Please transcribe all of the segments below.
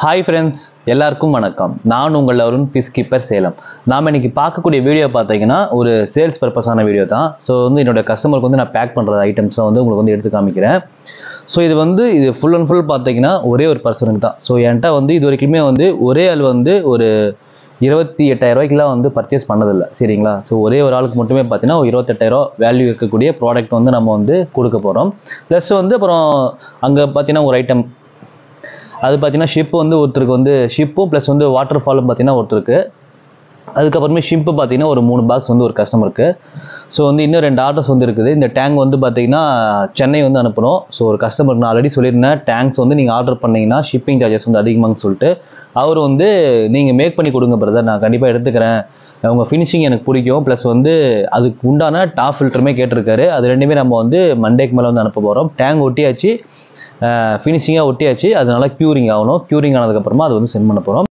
Hi friends, எல்லாருக்கும் வணக்கம். நான் உங்கள் அருண், பீஸ் கீப்பர் சேலம். நாம் இன்னைக்கு பார்க்கக்கூடிய வீடியோ பார்த்தீங்கன்னா ஒரு சேல்ஸ் பர்பஸான வீடியோ தான். ஸோ என்னோட கஸ்டமருக்கு நான் பேக் பண்ணுற ஐட்டம்ஸை உங்களுக்கு எடுத்து காமிக்கிறேன். ஸோ இது ஃபுல் அண்ட் ஃபுல் பார்த்தீங்கன்னா ஒரே ஒரு பர்சனுக்கு தான். ஸோ என்கிட்ட இது வரைக்குமே ஒரே ஆள் ஒரு 28,000 ரூபாய்க்குலாம் பர்ச்சேஸ் பண்ணதில்லை, சரிங்களா? ஸோ ஒரே ஒரு ஆளுக்கு மட்டுமே பார்த்தீங்கன்னா 28,000 வேல்யூ இருக்கக்கூடிய ப்ராடக்ட் நம்ம கொடுக்க போகிறோம். ப்ளஸ் அப்புறம் அங்கே பார்த்தீங்கன்னா ஒரு ஐட்டம் அது பார்த்தீங்கன்னா ஷிப் ஒருத்தருக்கு ஷிப்பும் ப்ளஸ் வாட்டர் ஃபாலும் பார்த்தீங்கன்னா ஒருத்தருக்கு. அதுக்கப்புறமே ஷிப்பு பார்த்தீங்கன்னா ஒரு 3 பாக்ஸ் ஒரு கஸ்டமருக்கு. ஸோ இன்னும் 2 ஆர்டர்ஸ் இருக்குது. இந்த டேங்க் பார்த்தீங்கன்னா சென்னை அனுப்புகிறோம். ஸோ ஒரு கஸ்டமருக்கு நான் ஆல்ரெடி சொல்லியிருந்தேன், டேங்க்ஸ் நீங்கள் ஆர்டர் பண்ணிங்கன்னா ஷிப்பிங் சார்ஜஸ் அதிகமாகனு சொல்லிட்டு. அவர் நீங்கள் மேக் பண்ணி கொடுங்க பிரதர், நான் கண்டிப்பாக எடுத்துக்கிறேன், உங்கள் ஃபினிஷிங் எனக்கு பிடிக்கும், ப்ளஸ் அதுக்கு உண்டான டாப் ஃபில்டருமே கேட்டிருக்காரு. அது ரெண்டுமே நம்ம மண்டேக்கு மேலே அனுப்ப போகிறோம். டேங்க் ஒட்டியாச்சு, ஃபினிஷிங்காக ஒட்டியாச்சு, அதனால க்யூரிங் ஆகணும். க்யூரிங் ஆனதுக்கப்புறமா அது சென்ட் பண்ண போகிறோம்.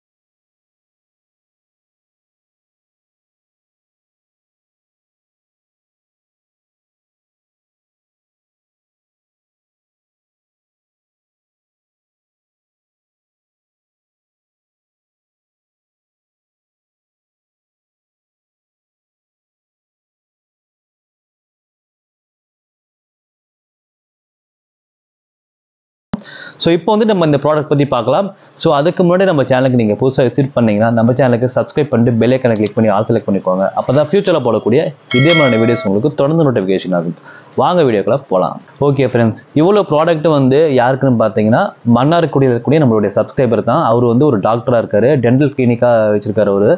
ஸோ இப்போ நம்ம இந்த ப்ராடக்ட் பற்றி பார்க்கலாம். ஸோ அதுக்கு முன்னாடி நம்ம சேனலுக்கு நீங்கள் புதுசாக விசிட் பண்ணிங்கன்னா நம்ம சேனலுக்கு சப்ஸ்கிரைப் பண்ணிட்டு பெல் ஐகானை கிளிக் பண்ணி ஆல் செலக்ட் பண்ணிக்கோங்க. அப்போ தான் ஃபியூச்சரில் போடக்கூடிய இதே மாதிரி வீடியோஸ் உங்களுக்கு தொடர்ந்து நோட்டிஃபிகேஷன் ஆகும். வாங்க வீடியோக்குள்ள போகலாம். ஓகே ஃப்ரெண்ட்ஸ், இவ்வளோ ப்ராடக்ட் யாருக்குன்னு பார்த்தீங்கன்னா மன்னார்குடியில் இருக்கக்கூடிய நம்மளுடைய சப்ஸ்கிரைபர் தான். அவர் ஒரு டாக்டராக இருக்கார், டென்டல் கிளினிக்காக வச்சுருக்காரு.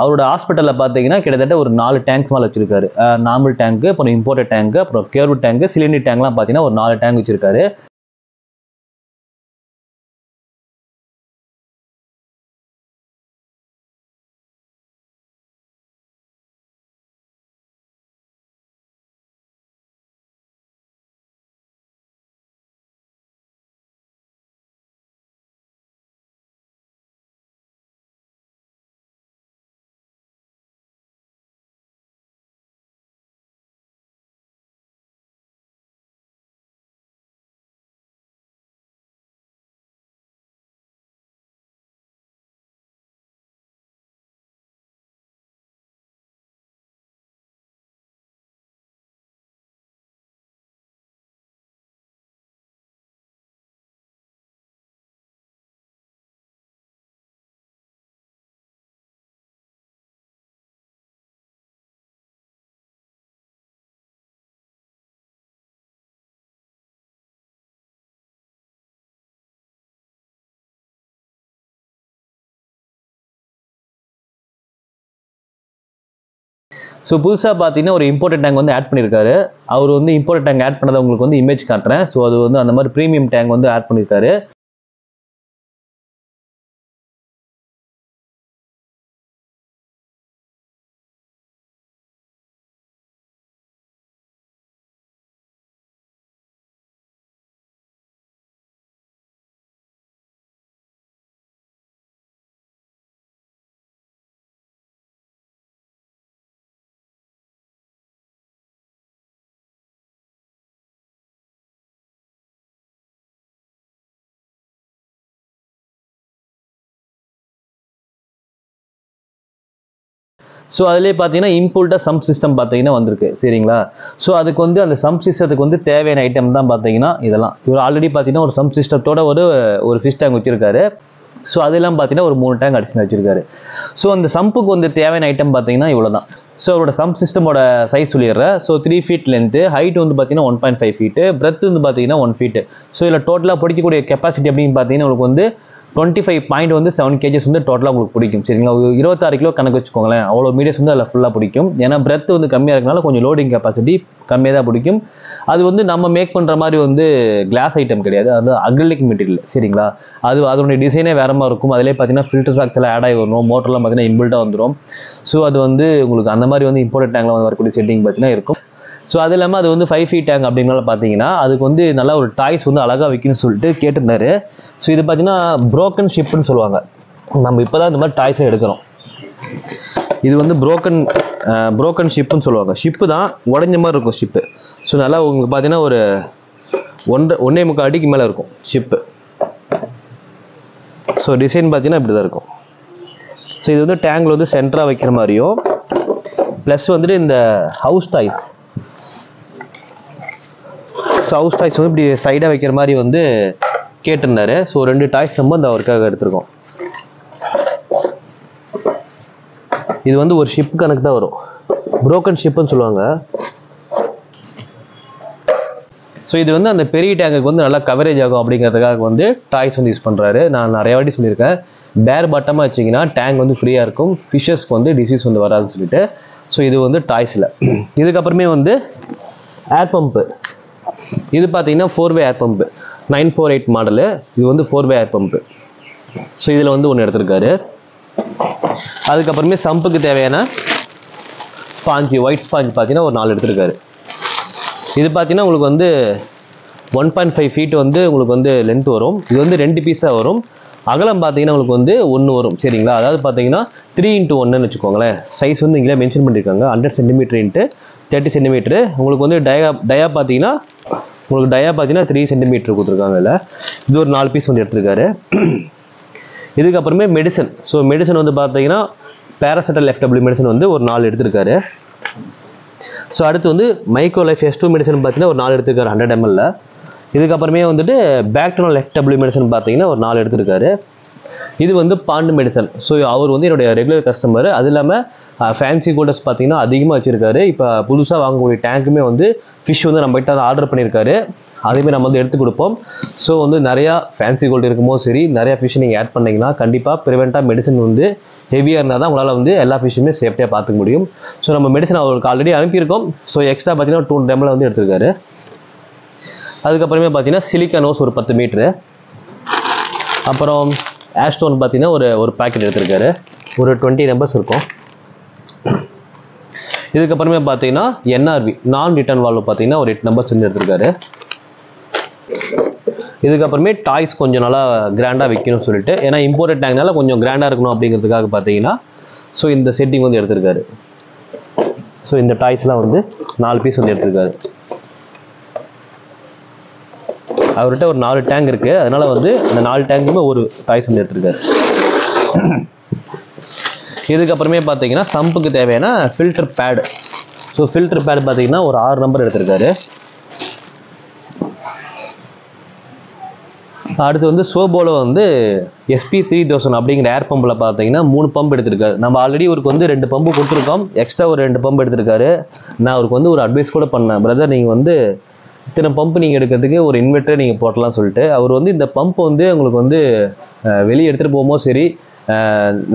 அவரோட ஹாஸ்பிட்டலில் பார்த்தீங்கன்னா கிட்டத்தட்ட ஒரு 4 டேங்க்ஸ் மேலே வச்சுருக்காரு. நார்மல் டேங்க்கு, அப்புறம் இம்போர்ட்டட் டேங்க்கு, அப்புறம் கேர்வ் டேங்க்கு, சிலிண்டர் டேங்க்லாம் பார்த்தீங்கன்னா ஒரு 4 டேங்க் வச்சுருக்காரு. ஸோ புதுசாக பார்த்தீங்கன்னா ஒரு இம்போர்ட்டட் டேங்க் ஆட் பண்ணியிருக்காரு. அவர் இம்போர்ட்டட் டேங்க் ஆட் பண்ணதை உங்களுக்கு இமேஜ் காட்டுறேன். ஸோ அது அந்த மாதிரி ப்ரீமியம் டேங்க் ஆட் பண்ணியிருக்காரு. ஸோ அதிலே பார்த்தீங்கன்னா இம்போர்ட்டாக சம் சிஸ்டம் பார்த்தீங்கன்னா வந்திருக்கு, சரிங்களா? ஸோ அதுக்கு அந்த சம் சிஸ்டத்துக்கு தேவையான ஐட்டம் தான் பார்த்தீங்கன்னா இதெல்லாம். இவர் ஆல்ரெடி பார்த்தீங்கன்னா ஒரு சம் சிஸ்டத்தோட ஒரு ஃபிஷ் டேங்க் வச்சிருக்காரு. ஸோ அதெல்லாம் பார்த்தீங்கன்னா ஒரு 3 டேங்க் அடிஷனல் வச்சிருக்காரு. ஸோ அந்த சம்புக்கு தேவையான ஐட்டம் பார்த்தீங்கன்னா இவ்வளோ தான். ஸோ அவரோட சம் சிஸ்டமோட சைஸ் சொல்லிடுறேன். ஸோ 3 ஃபீட் லென்த்து, ஹைட் பார்த்தீங்கன்னா 1.5 ஃபீட்டு, பிரெத் பார்த்தீங்கன்னா 1 ஃபீட்டு. ஸோ இதில் டோட்டலாக பிடிக்கக்கூடிய கெப்பாசிட்டி அப்படின்னு பார்த்தீங்கன்னா உங்களுக்கு 25.7 kgs டோட்டலாக உங்களுக்கு பிடிக்கும், சரிங்களா? 26 கிலோ கணக்கு வச்சுக்கோங்களேன். அவ்வளோ மீடியஸ் அதில் ஃபுல்லாக பிடிக்கும். ஏன்னா பிரெத் கம்மியாக இருக்கனால கொஞ்சம் லோடிங் கெப்பாசிட்டி கம்மியாக தான் பிடிக்கும். அது நம்ம மேக் பண்ணுற மாதிரி கிளாஸ் ஐட்டம் கிடையாது, அது அக்ரிலிக் மெட்டீரியல், சரிங்களா? அதனுடைய டிசைனே வேற மாதிரி இருக்கும். அதிலே பார்த்தீங்கன்னா ஃபில்டர் சாக்ஸ் எல்லாம் ஆட் ஆகி வரும், மோட்டர்லாம் பார்த்தீங்கன்னா இன்பில்ட்டாக வந்துடும். ஸோ அது உங்களுக்கு அந்த மாதிரி இம்போர்ட்டட் டேங்கில் வரக்கூடிய செட்டிங் பார்த்தீங்கன்னா இருக்கும். ஸோ அது இல்லாமல் அது 5 ஃபீட் டேங்க் அப்படின்னால பார்த்தீங்கன்னா அதுக்கு நல்லா ஒரு டாய்ஸ் அழகாக வைக்கணும்னு சொல்லிட்டு கேட்டிருந்தாரு. ஸோ இது பார்த்தீங்கன்னா ப்ரோக்கன் ஷிப்னு சொல்லுவாங்க. நம்ம இப்போ தான் இந்த மாதிரி டாய்ஸை எடுக்கிறோம். இது ப்ரோக்கன் ஷிப்புன்னு சொல்லுவாங்க. ஷிப்பு தான் உடஞ்ச மாதிரி இருக்கும் ஷிப்பு. ஸோ நல்லா உங்களுக்கு பார்த்தீங்கன்னா ஒரு 1.25 அடிக்கு மேலே இருக்கும் ஷிப்பு. ஸோ டிசைன் பார்த்தீங்கன்னா இப்படி தான் இருக்கும். ஸோ இது வந்து டேங்கில் வந்து சென்டராக வைக்கிற மாதிரியும் ப்ளஸ் வந்துட்டு இந்த ஹவுஸ் டாய்ஸ் வந்து இப்படி சைடாக வைக்கிற மாதிரி வந்து கேட்டிருந்தாரு. ஸோ 2 டாய்ஸ் நம்ம அந்த அவருக்காக எடுத்திருக்கோம். இது வந்து ஒரு ஷிப் கணக்கு தான் வரும், புரோக்கன் ஷிப்னு சொல்லுவாங்க. ஸோ இது வந்து அந்த பெரிய டேங்குக்கு வந்து நல்லா கவரேஜ் ஆகும் அப்படிங்கிறதுக்காக வந்து டாய்ஸ் வந்து யூஸ் பண்ணுறாரு. நான் நிறைய வாட்டி சொல்லியிருக்கேன், பேர் பாட்டமாக வச்சிங்கன்னா டேங்க் வந்து ஃப்ரீயாக இருக்கும், ஃபிஷ்ஷஸ்க்கு வந்து டிசீஸ் வந்து வராதுன்னு சொல்லிட்டு. ஸோ இது வந்து டாய்ஸில். இதுக்கப்புறமே வந்து ஏர் பம்பு. இது பார்த்தீங்கன்னா 4-வே ஏர் பம்பு 948 மாடலு. இது வந்து 4-வே ஏர் பம்பு. ஸோ இதில் வந்து ஒன்று எடுத்திருக்காரு. அதுக்கப்புறமே சம்புக்கு தேவையான ஸ்பாஞ்சு, ஒயிட் ஸ்பாஞ்ச் பார்த்தீங்கன்னா ஒரு 4 எடுத்திருக்காரு. இது பார்த்தீங்கன்னா உங்களுக்கு வந்து 1.5 ஃபீட் வந்து உங்களுக்கு வந்து லென்த் வரும். இது வந்து 2 பீஸாக வரும். அகலம் பார்த்தீங்கன்னா உங்களுக்கு வந்து 1 வரும். சரிங்களா, அதாவது பார்த்தீங்கன்னா 3x1ன்னு வச்சுக்கோங்களேன். சைஸ் வந்து இங்கே மென்ஷன் பண்ணியிருக்காங்க 100 சென்டிமீட்டர் இன்ட்டு 30 சென்டிமீட்டரு. உங்களுக்கு வந்து டயா பார்த்தீங்கன்னா 3 சென்டிமீட்டர் கொடுத்துருக்காங்க. இல்லை, இது ஒரு 4 பீஸ் வந்து எடுத்திருக்காரு. இதுக்கப்புறமே மெடிசன். ஸோ மெடிசன் வந்து பார்த்தீங்கன்னா பேராசிட்டல் FW மெடிசன் வந்து ஒரு 4 எடுத்திருக்காரு. ஸோ அடுத்து வந்து மைக்ரோ லைஃப் S2 மெடிசன் பார்த்தீங்கன்னா ஒரு 4 எடுத்திருக்காரு 100 ml. இதுக்கப்புறமே வந்துட்டு பேக்டனல் FW மெடிசன் பார்த்தீங்கன்னா ஒரு 4 எடுத்திருக்காரு. இது வந்து பாண்டு மெடிசன். ஸோ அவர் வந்து என்னுடைய ரெகுலர் கஸ்டமர். அது இல்லாமல் ஃபேன்சி கோல்டர்ஸ் பார்த்தீங்கன்னா அதிகமாக வச்சுருக்காரு. இப்போ புதுசாக வாங்கக்கூடிய டேங்க்குமே வந்து ஃபிஷ் வந்து நம்மகிட்ட வந்து ஆர்டர் பண்ணியிருக்காரு. அதேமாதிரி நம்ம வந்து எடுத்து கொடுப்போம். ஸோ வந்து நிறையா ஃபேன்சி கோல்டு இருக்குமோ சரி, நிறையா ஃபிஷ் நீங்கள் ஆட் பண்ணிங்கன்னா கண்டிப்பாக ப்ரிவெண்ட்டாக மெடிசன் வந்து ஹெவியாக இருந்தால் தான் உங்களால் வந்து எல்லா ஃபிஷ்ஷுமே சேஃப்டியாக பார்த்துக்க முடியும். ஸோ நம்ம மெடிசன் அவருக்கு ஆல்ரெடி அனுப்பியிருக்கோம். ஸோ எக்ஸ்ட்ரா பார்த்தீங்கன்னா 200 ml வந்து எடுத்திருக்காரு. அதுக்கப்புறமே பார்த்தீங்கன்னா சிலிக்கானோஸ் ஒரு 10 மீட்ரு. அப்புறம் ஆஸ்டோன் பார்த்தீங்கன்னா ஒரு பேக்கெட் எடுத்திருக்காரு. ஒரு 20 நம்பர்ஸ் இருக்கும். இதுக்கப்புறமே பார்த்தீங்கன்னா NRV நான் ரிட்டர்ன் வால்வு பார்த்தீங்கன்னா ஒரு 8 நம்பர்ஸ் வந்து எடுத்திருக்காரு. இதுக்கப்புறமே டாய்ஸ் கொஞ்சம் நல்லா கிராண்டாக வைக்கணும்னு சொல்லிட்டு, ஏன்னா இம்போர்ட்டட் டேங்க்னால கொஞ்சம் கிராண்டாக இருக்கணும் அப்படிங்கிறதுக்காக பார்த்தீங்கன்னா ஸோ இந்த செட்டிங் வந்து எடுத்திருக்காரு. ஸோ இந்த டாய்ஸ்லாம் வந்து 4 பீஸ் வந்து எடுத்திருக்காரு. அவர்கிட்ட ஒரு 4 டேங்க் இருக்குது, அதனால் வந்து இந்த 4 டேங்குமே ஒரு டாய்ஸ் வந்து எடுத்திருக்காரு. இதுக்கப்புறமே பார்த்தீங்கன்னா சம்புக்கு தேவையான filter pad. So filter pad பார்த்தீங்கன்னா ஒரு 6 நம்பர் எடுத்திருக்காரு. அடுத்து வந்து சோபோல வந்து SP3000 அப்படிங்கிற ஏர் பம்பில் பார்த்தீங்கன்னா 3 பம்ப் எடுத்திருக்காரு. நம்ம ஆல்ரெடி அவருக்கு வந்து 2 பம்பு கொடுத்துருக்கோம், எக்ஸ்ட்ரா ஒரு 2 பம்ப் எடுத்திருக்காரு. நான் அவருக்கு வந்து ஒரு அட்வைஸ் கூட பண்ணேன், பிரதர் நீங்கள் வந்து இத்தனை பம்ப் நீங்கள் எடுக்கிறதுக்கு ஒரு இன்வெர்ட்டர் நீங்கள் போட்டலாம் சொல்லிட்டு. அவர் வந்து இந்த பம்ப் வந்து உங்களுக்கு வந்து வெளியே எடுத்துகிட்டு போகும்போது சரி,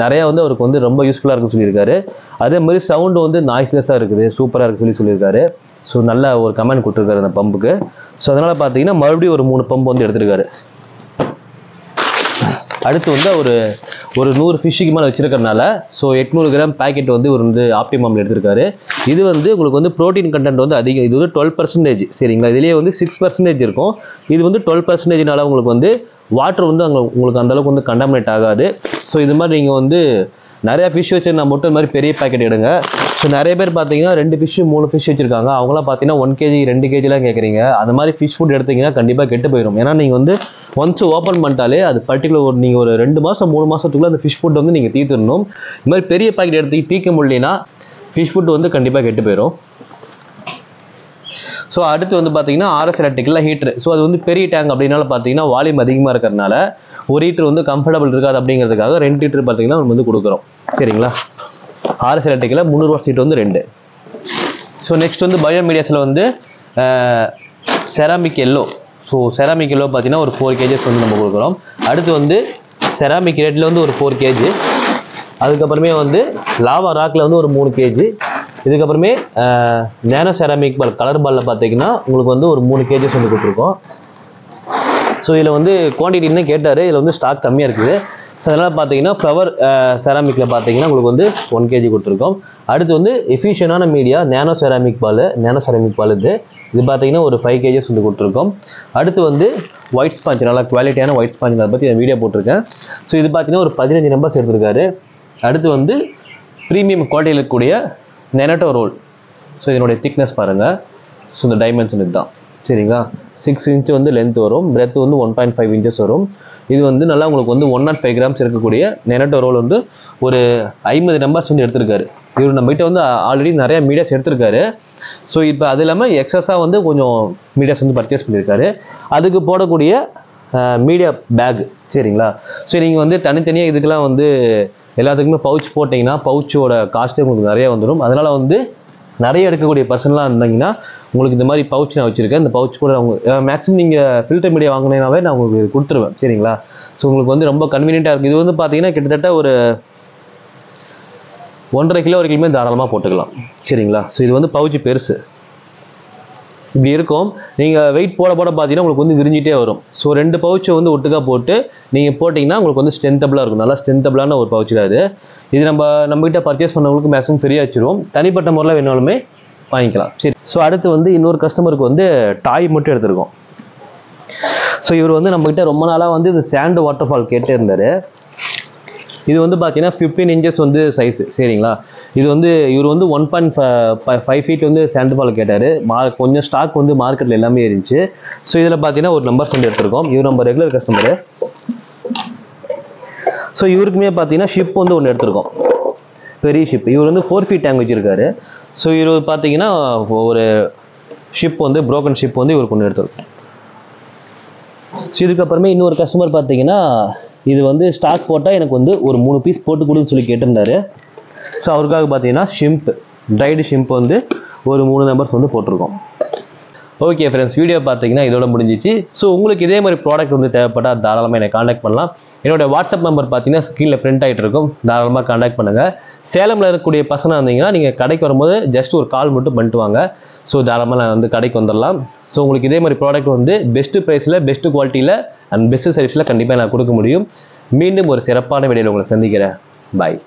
நிறையா வந்து அவருக்கு வந்து ரொம்ப யூஸ்ஃபுல்லாக இருக்குன்னு சொல்லியிருக்காரு. அதே மாதிரி சவுண்டு வந்து நாய்ஸ்லெஸ்ஸாக இருக்குது, சூப்பராக இருக்குன்னு சொல்லியிருக்காரு. ஸோ நல்ல ஒரு கமெண்ட் கொடுத்துருக்காரு அந்த பம்புக்கு. ஸோ அதனால் பார்த்தீங்கன்னா மறுபடியும் ஒரு 3 பம்ப் வந்து எடுத்திருக்காரு. அடுத்து வந்து ஒரு 100 ஃபிஷ்ஷுக்கு மேலே வச்சிருக்கிறதுனால ஸோ 800 கிராம் பேக்கெட் வந்து ஒரு வந்து ஆப்டிமம் எடுத்திருக்காரு. இது வந்து உங்களுக்கு வந்து ப்ரோட்டீன் கண்டென்ட் வந்து அதிகம். இது வந்து 12%. சரிங்களா, இதுலேயே வந்து 6% இருக்கும். இது வந்து 12%னால உங்களுக்கு வந்து வாட்டர் வந்து அங்கே உங்களுக்கு அந்தளவுக்கு வந்து கண்டாமினேட் ஆகாது. ஸோ இது மாதிரி நீங்கள் வந்து நிறையா ஃபிஷ் வச்சுருந்தா மட்டும் இந்த மாதிரி பெரிய பேக்கெட் எடுங்க. ஸோ நிறைய பேர் பார்த்தீங்கன்னா 2 ஃபிஷ்ஷு 3 ஃபிஷ் வச்சுருக்காங்க. அவங்களாம் பார்த்தீங்கன்னா 1 kg 2 kgலாம் கேட்குறீங்க. அந்த மாதிரி ஃபிஷ் ஃபுட் எடுத்தீங்கன்னா கண்டிப்பாக கெட்டு போயிடும். ஏன்னா நீங்கள் வந்து ஒன்ஸ் ஓப்பன் பண்ணிட்டாலே அது பர்டிகுலர் நீங்கள் ஒரு 2 மாதம் 3 மாதத்துக்குள்ளே அந்த ஃபிஷ் ஃபுட் வந்து நீங்கள் தீர்த்துடணும். இந்த மாதிரி பெரிய பேக்கெட் எடுத்து தீர்க்க முடியலனா ஃபிஷ் ஃபுட் வந்து கண்டிப்பாக கெட்டு போயிடும். ஸோ அடுத்து வந்து பார்த்தீங்கன்னா RS எலக்ட்ரிக்கலில் ஹீட்ரு. ஸோ அது வந்து பெரிய டேங்க் அப்படின்னால பார்த்தீங்கன்னா வால்யூம் அதிகமாக இருக்கிறதுனால ஒரு ஹீட்ரு வந்து கம்ஃபர்டபுள் இருக்காது அப்படிங்கிறதுக்காக 2 ஹீட்ரு பார்த்தீங்கன்னா நம்ம வந்து கொடுக்குறோம். சரிங்களா, RS எலக்ட்ரிக்கலில் 300 வாட் ஹீட் வந்து 2. ஸோ நெக்ஸ்ட் வந்து பயோ மீடியாஸில் வந்து ceramic yellow. So ceramic yellow பார்த்தீங்கன்னா ஒரு 4 kg வந்து நம்ம கொடுக்குறோம். அடுத்து வந்து செராமிக் ரெட்டில் வந்து ஒரு 4 kg. அதுக்கப்புறமே வந்து லாவா ராக்கில் வந்து ஒரு 3 kg. இதுக்கப்புறமே நேனோ செராமிக் பால் கலர் பாலில் பார்த்தீங்கன்னா உங்களுக்கு வந்து ஒரு 3 kg வந்து கொடுத்துருக்கோம். ஸோ இதில் வந்து குவான்டிட்டின்னு கேட்டார், இதில் வந்து ஸ்டாக் கம்மியாக இருக்குது. ஸோ அதனால் பார்த்தீங்கன்னா ஃப்ளவர் செராமிக்கில் பார்த்தீங்கன்னா உங்களுக்கு வந்து 1 kg கொடுத்துருக்கோம். அடுத்து வந்து எஃபிஷியனான மீடியா நேனோ செராமிக் பால் இது பார்த்தீங்கன்னா ஒரு 5 kg வந்து கொடுத்துருக்கோம். அடுத்து வந்து ஒயிட் ஸ்பாஞ்ச், நல்லா குவாலிட்டியான ஒயிட் ஸ்பாஞ்ச், அதை பற்றி நான் வீடியோ போட்டிருக்கேன். ஸோ இது பார்த்தீங்கன்னா ஒரு 15 நம்பர்ஸ் எடுத்திருக்காரு. அடுத்து வந்து ப்ரீமியம் குவாலிட்டியில் இருக்கக்கூடிய நெனட்டோ ரோல். ஸோ இதனுடைய திக்னஸ் பாருங்கள். ஸோ இந்த டைமென்ஷன் இதுதான். சரிங்களா, 6 இன்ச் வந்து லென்த் வரும், பிரெத் வந்து 1.5 inches வரும். இது வந்து நல்லா உங்களுக்கு வந்து 105 கிராம்ஸ் இருக்கக்கூடிய நெனட்டோ ரோல் வந்து ஒரு 50 நம்பர்ஸ் வந்து எடுத்திருக்காரு. இவர் நம்மகிட்ட வந்து ஆல்ரெடி நிறைய மீடியாஸ் எடுத்திருக்காரு. ஸோ இப்போ அது இல்லாமல் எக்ஸஸாக வந்து கொஞ்சம் மீடியாஸ் வந்து பர்ச்சேஸ் பண்ணியிருக்காரு. அதுக்கு போடக்கூடிய மீடியா பேக் சரிங்களா. ஸோ நீங்கள் வந்து தனித்தனியாக இதுக்கெல்லாம் வந்து எல்லாத்துக்குமே பவுச் போட்டிங்கன்னா பவுச்சோட காஸ்ட்டு உங்களுக்கு நிறைய வந்துடும். அதனால் வந்து நிறைய எடுக்கக்கூடிய பர்சன்லாம் இருந்தீங்கன்னா உங்களுக்கு இந்த மாதிரி பவுச் நான் வச்சுருக்கேன். இந்த பவுச் கூட அவங்க மேக்ஸிமம் நீங்கள் ஃபில்டர் மீடியா வாங்கினீங்கனாவே நான் உங்களுக்கு கொடுத்துருவேன் சரிங்களா. ஸோ உங்களுக்கு வந்து ரொம்ப கன்வீனியண்ட்டாக இருக்குது. இது வந்து பார்த்தீங்கன்னா கிட்டத்தட்ட ஒரு 1.5 கிலோ வரைக்குமே தாராளமாக போட்டுக்கலாம் சரிங்களா. ஸோ இது வந்து பவுச்சு பெருசு இப்படி இருக்கும். நீங்கள் வெயிட் போட பார்த்தீங்கன்னா உங்களுக்கு வந்து விரிஞ்சிட்டே வரும். ஸோ 2 பவுச்சை வந்து ஒட்டுக்கா போட்டு நீங்கள் போட்டிங்கன்னா உங்களுக்கு வந்து ஸ்ட்ரென்த்தபிளாக இருக்கும். நல்லா ஸ்ட்ரென்த்தபிளான ஒரு பவுச்சு தான் இது நம்மகிட்ட பர்ச்சேஸ் பண்ணவங்களுக்கு மேக்ஸிமம் ஃப்ரீயாக வச்சுருவோம். தனிப்பட்ட முறையில் வேணாலுமே வாங்கிக்கலாம் சரி. ஸோ அடுத்து வந்து இன்னொரு கஸ்டமருக்கு வந்து டாய் மட்டும் எடுத்திருக்கோம். ஸோ இவர் வந்து நம்மகிட்ட ரொம்ப நாளாக வந்து இது சாண்ட் வாட்டர் ஃபால் கேட்டே இருந்தார். இது வந்து பார்த்தீங்கன்னா 15 இன்ச்சஸ் வந்து சைஸு சரிங்களா. இது வந்து இவர் வந்து 1.5 ஃபீட் வந்து சாண்ட் ஃபால் கேட்டார். கொஞ்சம் ஸ்டாக் வந்து மார்க்கெட்டில் எல்லாமே இருந்துச்சு. ஸோ இதில் பார்த்தீங்கன்னா ஒரு நம்பர்ஸ் வந்து எடுத்திருக்கோம். இவர் நம்ம ரெகுலர் கஸ்டமரு. ஸோ இவருக்குமே பார்த்தீங்கன்னா ஷிப் வந்து ஒன்று எடுத்திருக்கோம், பெரிய ஷிப். இவர் வந்து 4 ஃபீட் டேங்க் வச்சுருக்காரு. ஸோ இவர் பார்த்தீங்கன்னா ஒரு ஷிப் வந்து ப்ரோக்கன் ஷிப் வந்து இவருக்கு ஒன்று எடுத்திருக்கோம். ஸோ இதுக்கப்புறமே இன்னொரு கஸ்டமர் பார்த்தீங்கன்னா இது வந்து ஸ்டாக் போட்டால் எனக்கு வந்து ஒரு 3 பீஸ் போட்டு கொடுன்னு சொல்லி கேட்டிருந்தாரு. ஸோ அவருக்காக பார்த்தீங்கன்னா ஷிம்ப் ட்ரைடு ஷிம்ப் வந்து ஒரு 3 நம்பர்ஸ் வந்து போட்டிருக்கோம். ஓகே ஃப்ரெண்ட்ஸ், வீடியோ பார்த்தீங்கன்னா இதோட முடிஞ்சிச்சு. ஸோ உங்களுக்கு இதே மாதிரி ப்ராடக்ட் வந்து தேவைப்பட்டால் தாராளமாக என்னை காண்டாக்ட் பண்ணலாம். என்னோட வாட்ஸ்அப் நம்பர் பார்த்தீங்கன்னா கீழே பிரிண்ட் ஆகிட்டு இருக்கும். தாராளமாக காண்டாக்ட் பண்ணுங்கள். சேலமில் இருக்கக்கூடிய பசங்க இருந்தீங்கன்னா நீங்கள் கடைக்கு வரும்போது ஜஸ்ட் ஒரு கால் மட்டும் பண்ணிட்டு வாங்க. ஸோ தாராளமாக நான் வந்து கடைக்கு வந்துடலாம். ஸோ உங்களுக்கு இதே மாதிரி ப்ராடக்ட் வந்து பெஸ்ட்டு ப்ரைஸில் பெஸ்ட்டு குவாலிட்டியில் அண்ட் பெஸ்ட்டு சர்வீஸில் கண்டிப்பாக நான் கொடுக்க முடியும். மீண்டும் ஒரு சிறப்பான வீடியோவில் உங்களை சந்திக்கிறேன். பாய்.